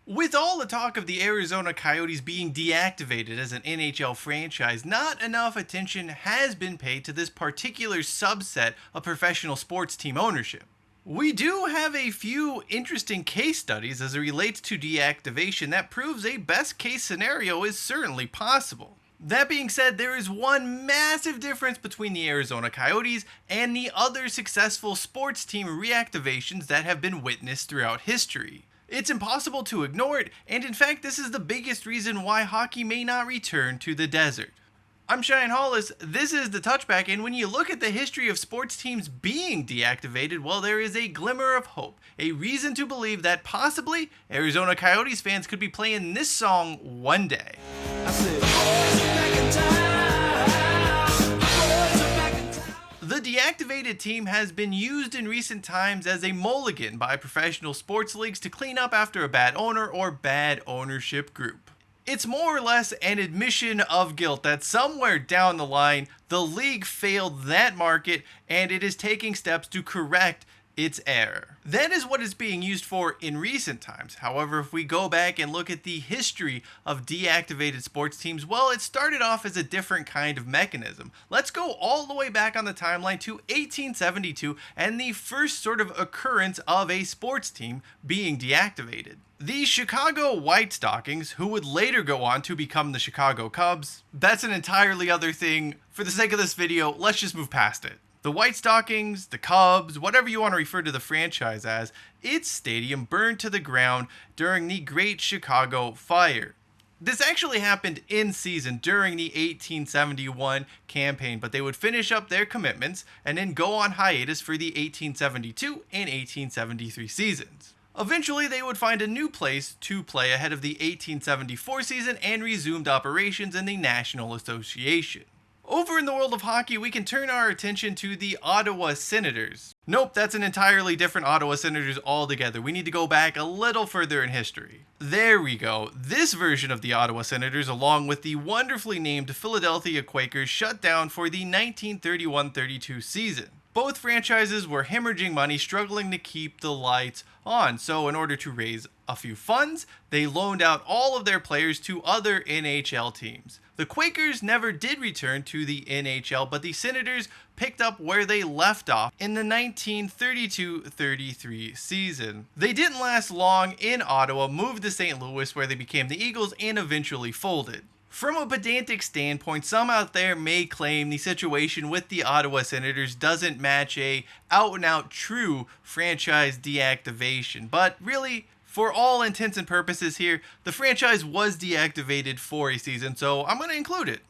With all the talk of the Arizona Coyotes being deactivated as an NHL franchise, not enough attention has been paid to this particular subset of professional sports team ownership. We do have a few interesting case studies as it relates to deactivation that proves a best case scenario is certainly possible. That being said, there is one massive difference between the Arizona Coyotes and the other successful sports team reactivations that have been witnessed throughout history. It's impossible to ignore it, and in fact this is the biggest reason why hockey may not return to the desert. I'm Cheyenne Hollis, this is The Touchback, and when you look at the history of sports teams being deactivated, well, there is a glimmer of hope, a reason to believe that possibly Arizona Coyotes fans could be playing this song one day. I said, boys are back in town. Boys are back in town. The deactivated team has been used in recent times as a mulligan by professional sports leagues to clean up after a bad owner or bad ownership group. It's more or less an admission of guilt that somewhere down the line, the league failed that market and it is taking steps to correct its error. That is what it's being used for in recent times. However, if we go back and look at the history of deactivated sports teams, well, it started off as a different kind of mechanism. Let's go all the way back on the timeline to 1872 and the first sort of occurrence of a sports team being deactivated. The Chicago White Stockings, who would later go on to become the Chicago Cubs, that's an entirely other thing. For the sake of this video, let's just move past it. The White Stockings, the Cubs, whatever you want to refer to the franchise as, its stadium burned to the ground during the Great Chicago Fire. This actually happened in season during the 1871 campaign, but they would finish up their commitments and then go on hiatus for the 1872 and 1873 seasons. Eventually, they would find a new place to play ahead of the 1874 season and resumed operations in the National Association. Over in the world of hockey, we can turn our attention to the Ottawa Senators. Nope, that's an entirely different Ottawa Senators altogether. We need to go back a little further in history. There we go. This version of the Ottawa Senators, along with the wonderfully named Philadelphia Quakers, shut down for the 1931-32 season. Both franchises were hemorrhaging money, struggling to keep the lights on, so in order to raise a few funds, they loaned out all of their players to other NHL teams. The Quakers never did return to the NHL, but the Senators picked up where they left off in the 1932-33 season. They didn't last long in Ottawa, moved to St. Louis where they became the Eagles and eventually folded. From a pedantic standpoint, some out there may claim the situation with the Ottawa Senators doesn't match a out-and-out true franchise deactivation, but really, for all intents and purposes here, the franchise was deactivated for a season, so I'm going to include it.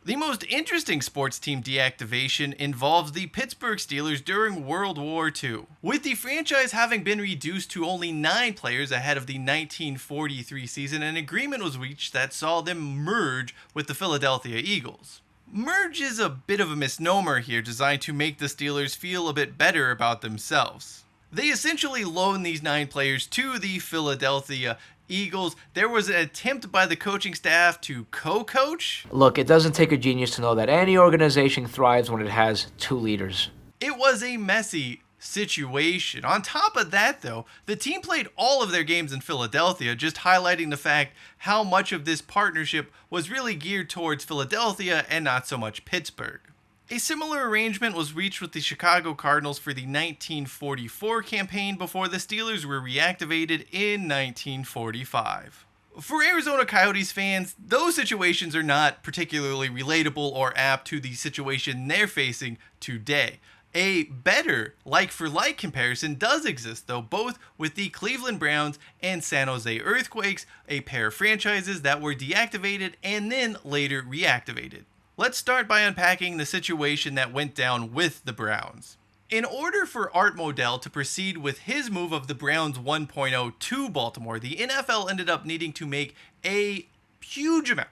The most interesting sports team deactivation involves the Pittsburgh Steelers during World War II, with the franchise having been reduced to only 9 players ahead of the 1943 season. An agreement was reached that saw them merge with the Philadelphia Eagles. Merge is a bit of a misnomer here, designed to make the Steelers feel a bit better about themselves. They essentially loaned these 9 players to the Philadelphia Eagles. There was an attempt by the coaching staff to co-coach. Look, it doesn't take a genius to know that any organization thrives when it has 2 leaders. It was a messy situation. On top of that, though, the team played all of their games in Philadelphia, just highlighting the fact how much of this partnership was really geared towards Philadelphia and not so much Pittsburgh. A similar arrangement was reached with the Chicago Cardinals for the 1944 campaign before the Steelers were reactivated in 1945. For Arizona Coyotes fans, those situations are not particularly relatable or apt to the situation they're facing today. A better like-for-like comparison does exist, though, both with the Cleveland Browns and San Jose Earthquakes, a pair of franchises that were deactivated and then later reactivated. Let's start by unpacking the situation that went down with the Browns. In order for Art Modell to proceed with his move of the Browns 1.0 to Baltimore, the NFL ended up needing to make a huge amount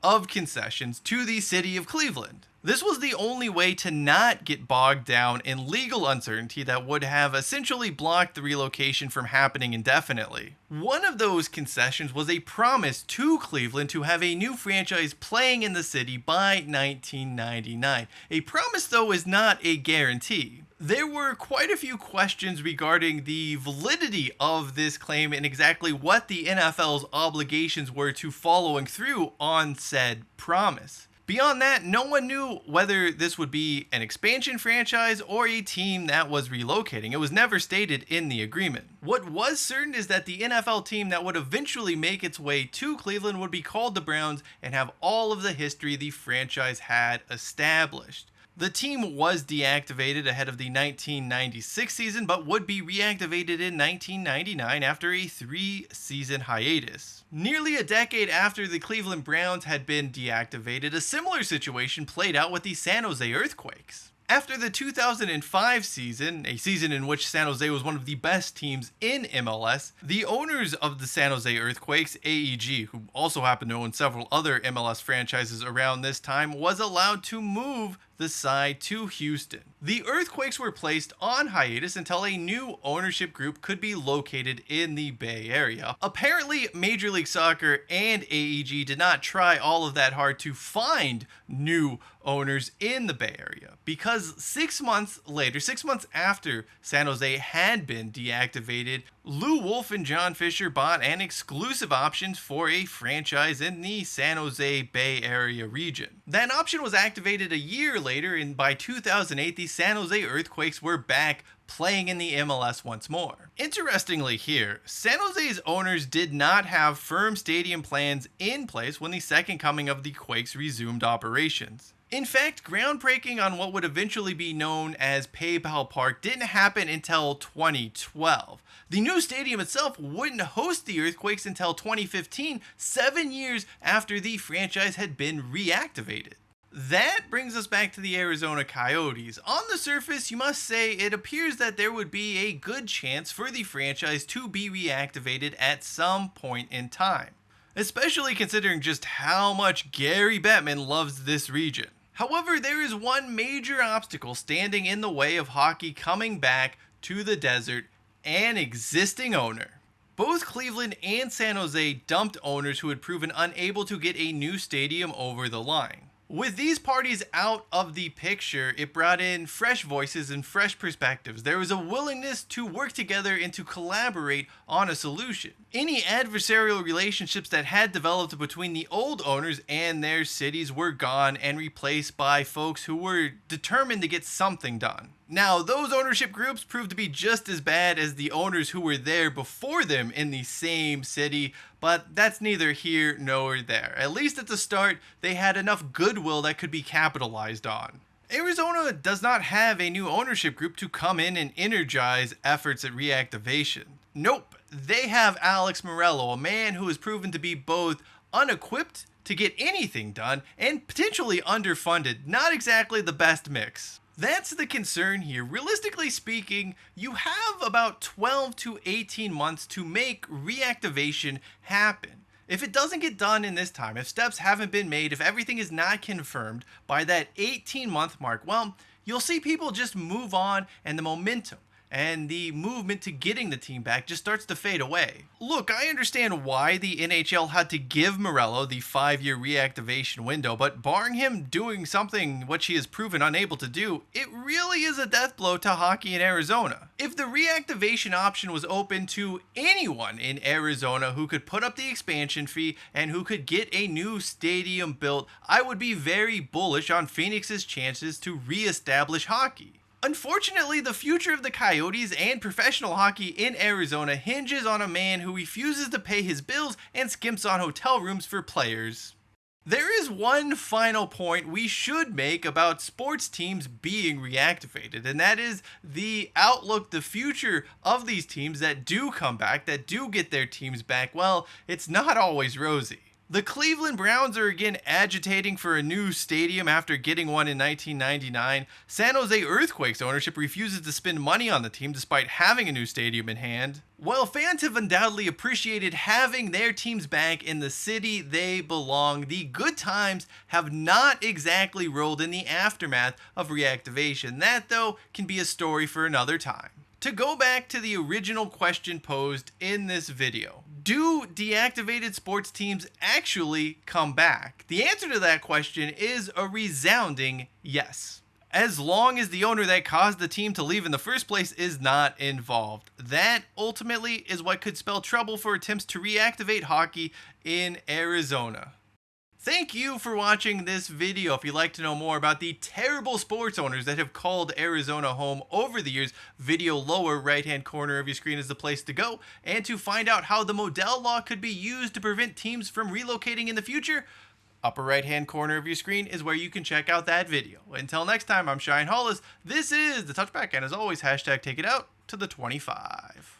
of concessions to the city of Cleveland. This was the only way to not get bogged down in legal uncertainty that would have essentially blocked the relocation from happening indefinitely. One of those concessions was a promise to Cleveland to have a new franchise playing in the city by 1999. A promise, though, is not a guarantee. There were quite a few questions regarding the validity of this claim and exactly what the NFL's obligations were to following through on said promise. Beyond that, no one knew whether this would be an expansion franchise or a team that was relocating. It was never stated in the agreement. What was certain is that the NFL team that would eventually make its way to Cleveland would be called the Browns and have all of the history the franchise had established. The team was deactivated ahead of the 1996 season, but would be reactivated in 1999 after a 3-season hiatus. Nearly a decade after the Cleveland Browns had been deactivated, a similar situation played out with the San Jose Earthquakes. After the 2005 season, a season in which San Jose was one of the best teams in MLS, the owners of the San Jose Earthquakes, AEG, who also happened to own several other MLS franchises around this time, was allowed to move the side to Houston. The Earthquakes were placed on hiatus until a new ownership group could be located in the Bay Area. Apparently, Major League Soccer and AEG did not try all of that hard to find new owners in the Bay Area, because 6 months later, 6 months after San Jose had been deactivated, Lou Wolf and John Fisher bought an exclusive option for a franchise in the San Jose Bay Area region. That option was activated a year later, and by 2008, the San Jose Earthquakes were back playing in the MLS once more. Interestingly here, San Jose's owners did not have firm stadium plans in place when the second coming of the Quakes resumed operations. In fact, groundbreaking on what would eventually be known as PayPal Park didn't happen until 2012. The new stadium itself wouldn't host the Earthquakes until 2015, 7 years after the franchise had been reactivated. That brings us back to the Arizona Coyotes. On the surface, you must say it appears that there would be a good chance for the franchise to be reactivated at some point in time, especially considering just how much Gary Bettman loves this region. However, there is one major obstacle standing in the way of hockey coming back to the desert: an existing owner. Both Cleveland and San Jose dumped owners who had proven unable to get a new stadium over the line. With these parties out of the picture, it brought in fresh voices and fresh perspectives. There was a willingness to work together and to collaborate on a solution. Any adversarial relationships that had developed between the old owners and their cities were gone and replaced by folks who were determined to get something done. Now, those ownership groups proved to be just as bad as the owners who were there before them in the same city, but that's neither here nor there. At least at the start, they had enough goodwill that could be capitalized on. Arizona does not have a new ownership group to come in and energize efforts at reactivation. Nope, they have Alex Morello, a man who has proven to be both unequipped to get anything done and potentially underfunded. Not exactly the best mix. That's the concern here. Realistically speaking, you have about 12 to 18 months to make reactivation happen. If it doesn't get done in this time, if steps haven't been made, if everything is not confirmed by that 18-month mark, well, you'll see people just move on, and the momentum and the movement to getting the team back just starts to fade away. Look, I understand why the NHL had to give Morello the 5-year reactivation window, but barring him doing something which he has proven unable to do, it really is a death blow to hockey in Arizona. If the reactivation option was open to anyone in Arizona who could put up the expansion fee and who could get a new stadium built, I would be very bullish on Phoenix's chances to reestablish hockey. Unfortunately, the future of the Coyotes and professional hockey in Arizona hinges on a man who refuses to pay his bills and skimps on hotel rooms for players. There is one final point we should make about sports teams being reactivated, and that is the outlook, the future of these teams that do come back, that do get their teams back. Well, it's not always rosy. The Cleveland Browns are again agitating for a new stadium after getting one in 1999. San Jose Earthquakes ownership refuses to spend money on the team despite having a new stadium in hand. While fans have undoubtedly appreciated having their teams back in the city they belong, the good times have not exactly rolled in the aftermath of reactivation. That, though, can be a story for another time. To go back to the original question posed in this video, do deactivated sports teams actually come back? The answer to that question is a resounding yes. as long as the owner that caused the team to leave in the first place is not involved. That ultimately is what could spell trouble for attempts to reactivate hockey in Arizona. Thank you for watching this video. If you'd like to know more about the terrible sports owners that have called Arizona home over the years, video lower right hand corner of your screen is the place to go. And to find out how the Modell law could be used to prevent teams from relocating in the future, upper right hand corner of your screen is where you can check out that video. Until next time, I'm Shine Hollis. This is the Touchback, and as always, hashtag take it out to the 25.